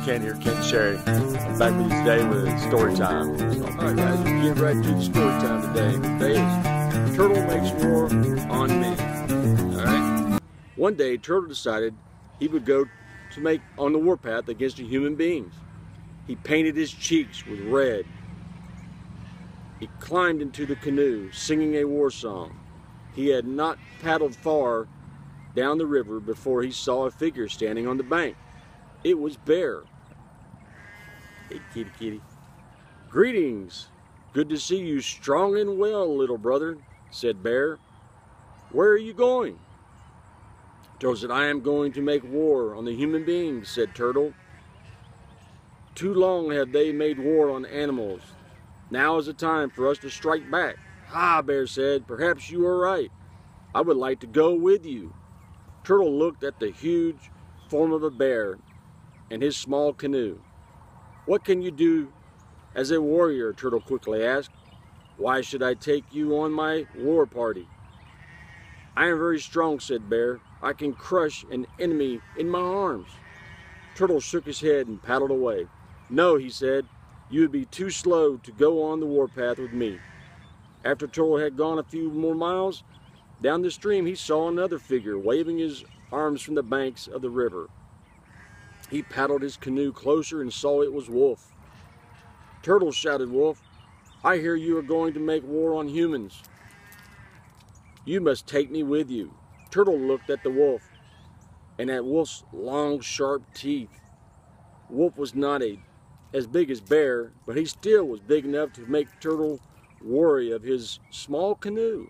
Ken here, Ken Sherry. I'm back with you today with story time. Alright guys, we'll get right to the story time today. Today is Turtle Makes War on Me. Alright? One day, Turtle decided he would go to make on the warpath against the human beings. He painted his cheeks with red. He climbed into the canoe, singing a war song. He had not paddled far down the river before he saw a figure standing on the bank. It was Bear. Hey, kitty, kitty. Greetings. Good to see you strong and well, little brother, said Bear. Where are you going? Turtle said, I am going to make war on the human beings, said Turtle. Too long have they made war on animals. Now is the time for us to strike back. Ah, Bear said, perhaps you are right. I would like to go with you. Turtle looked at the huge form of a bear and his small canoe. What can you do as a warrior? Turtle quickly asked. Why should I take you on my war party? I am very strong, said Bear. I can crush an enemy in my arms. Turtle shook his head and paddled away. No, he said, you would be too slow to go on the warpath with me. After Turtle had gone a few more miles down the stream, he saw another figure waving his arms from the banks of the river. He paddled his canoe closer and saw it was Wolf. Turtle, shouted Wolf, I hear you are going to make war on humans. You must take me with you. Turtle looked at the wolf and at Wolf's long, sharp teeth. Wolf was not as big as Bear, but he still was big enough to make Turtle worry of his small canoe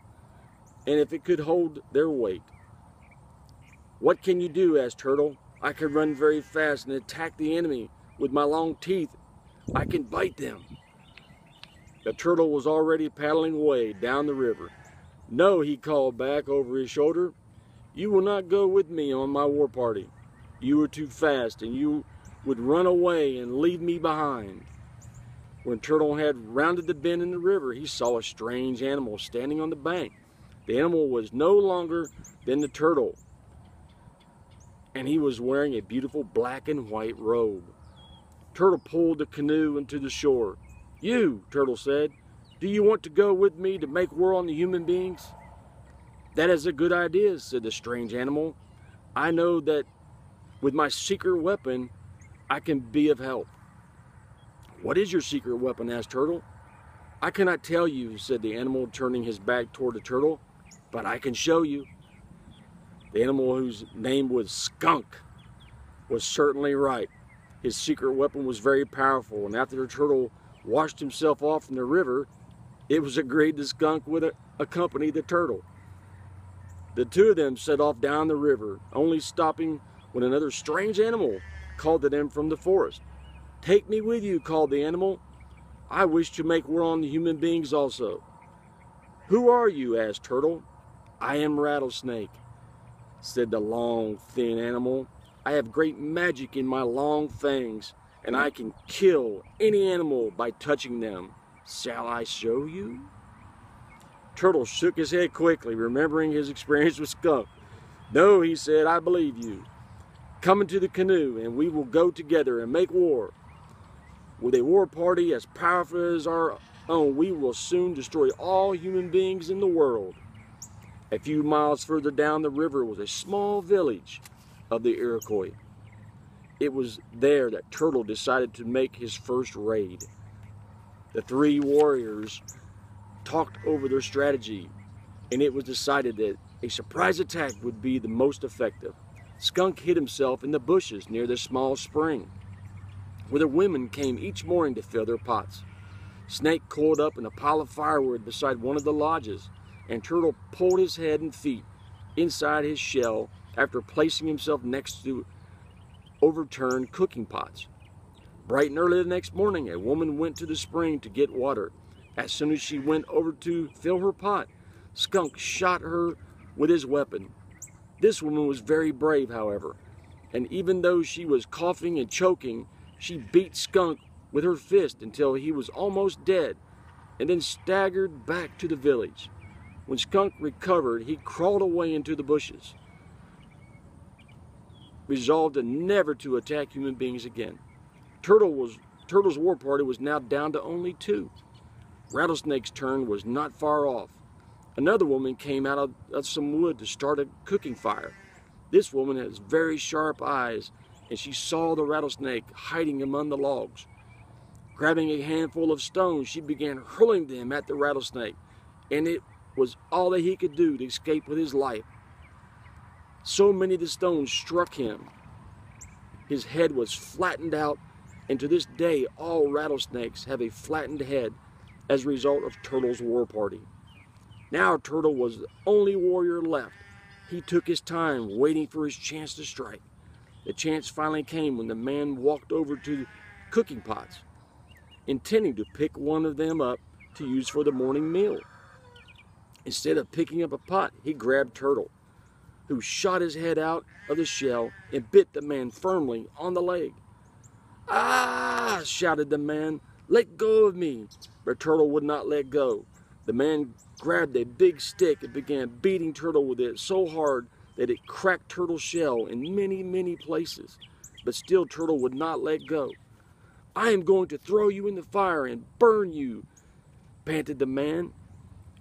and if it could hold their weight. What can you do? Asked Turtle. I can run very fast and attack the enemy with my long teeth. I can bite them. The turtle was already paddling away down the river. No, he called back over his shoulder. You will not go with me on my war party. You are too fast and you would run away and leave me behind. When Turtle had rounded the bend in the river, he saw a strange animal standing on the bank. The animal was no longer than the turtle, and he was wearing a beautiful black and white robe. Turtle pulled the canoe into the shore. You, Turtle said, do you want to go with me to make war on the human beings? That is a good idea, said the strange animal. I know that with my secret weapon, I can be of help. What is your secret weapon? Asked Turtle. I cannot tell you, said the animal, turning his back toward the turtle, but I can show you. The animal, whose name was Skunk, was certainly right. His secret weapon was very powerful, and after the turtle washed himself off in the river, it was agreed the skunk would accompany the turtle. The two of them set off down the river, only stopping when another strange animal called to them from the forest. Take me with you, called the animal. I wish to make war on the human beings also. Who are you? Asked Turtle. I am Rattlesnake, said the long, thin animal. I have great magic in my long fangs, and I can kill any animal by touching them. Shall I show you? Turtle shook his head quickly, remembering his experience with Skunk. No, he said, I believe you. Come into the canoe, and we will go together and make war. With a war party as powerful as our own, we will soon destroy all human beings in the world. A few miles further down the river was a small village of the Iroquois. It was there that Turtle decided to make his first raid. The three warriors talked over their strategy, and it was decided that a surprise attack would be the most effective. Skunk hid himself in the bushes near the small spring, where the women came each morning to fill their pots. Snake coiled up in a pile of firewood beside one of the lodges, and Turtle pulled his head and feet inside his shell after placing himself next to overturned cooking pots. Bright and early the next morning, a woman went to the spring to get water. As soon as she went over to fill her pot, Skunk shot her with his weapon. This woman was very brave, however, and even though she was coughing and choking, she beat Skunk with her fist until he was almost dead, and then staggered back to the village. When Skunk recovered, he crawled away into the bushes, resolved never to attack human beings again. Turtle's war party was now down to only 2. Rattlesnake's turn was not far off. Another woman came out of some wood to start a cooking fire. This woman has very sharp eyes, and she saw the rattlesnake hiding among the logs. Grabbing a handful of stones, she began hurling them at the rattlesnake, and it was all that he could do to escape with his life. So many of the stones struck him. His head was flattened out, and to this day, all rattlesnakes have a flattened head as a result of Turtle's war party. Now Turtle was the only warrior left. He took his time, waiting for his chance to strike. The chance finally came when the man walked over to the cooking pots, intending to pick one of them up to use for the morning meal. Instead of picking up a pot, he grabbed Turtle, who shot his head out of the shell and bit the man firmly on the leg. "Ah!" shouted the man. "Let go of me!" But Turtle would not let go. The man grabbed a big stick and began beating Turtle with it so hard that it cracked Turtle's shell in many, many places. But still Turtle would not let go. "I am going to throw you in the fire and burn you," panted the man,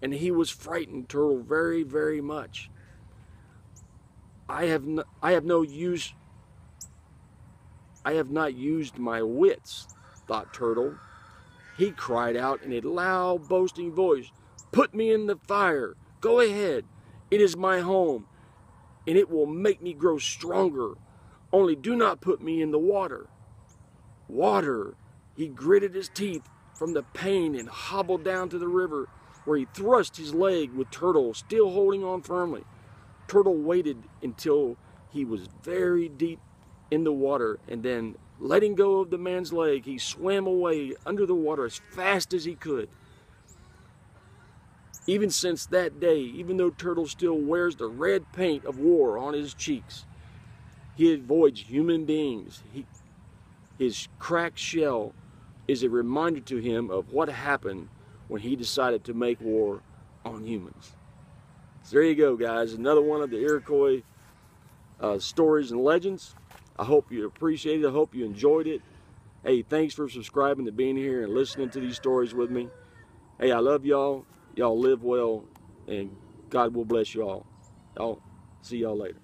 and he was frightened Turtle very, very much. I have not used my wits," thought Turtle. He cried out in a loud, boasting voice, "Put me in the fire. Go ahead. It is my home, and it will make me grow stronger. Only do not put me in the water." Water! He gritted his teeth from the pain and hobbled down to the river, where he thrust his leg with Turtle still holding on firmly. Turtle waited until he was very deep in the water, and then, letting go of the man's leg, he swam away under the water as fast as he could. Even since that day, even though Turtle still wears the red paint of war on his cheeks, he avoids human beings. His cracked shell is a reminder to him of what happened when he decided to make war on humans. So there you go, guys. Another one of the Iroquois stories and legends. I hope you appreciate it. I hope you enjoyed it. Hey, thanks for subscribing to being here and listening to these stories with me. Hey, I love y'all. Y'all live well, and God will bless y'all. I'll see y'all later.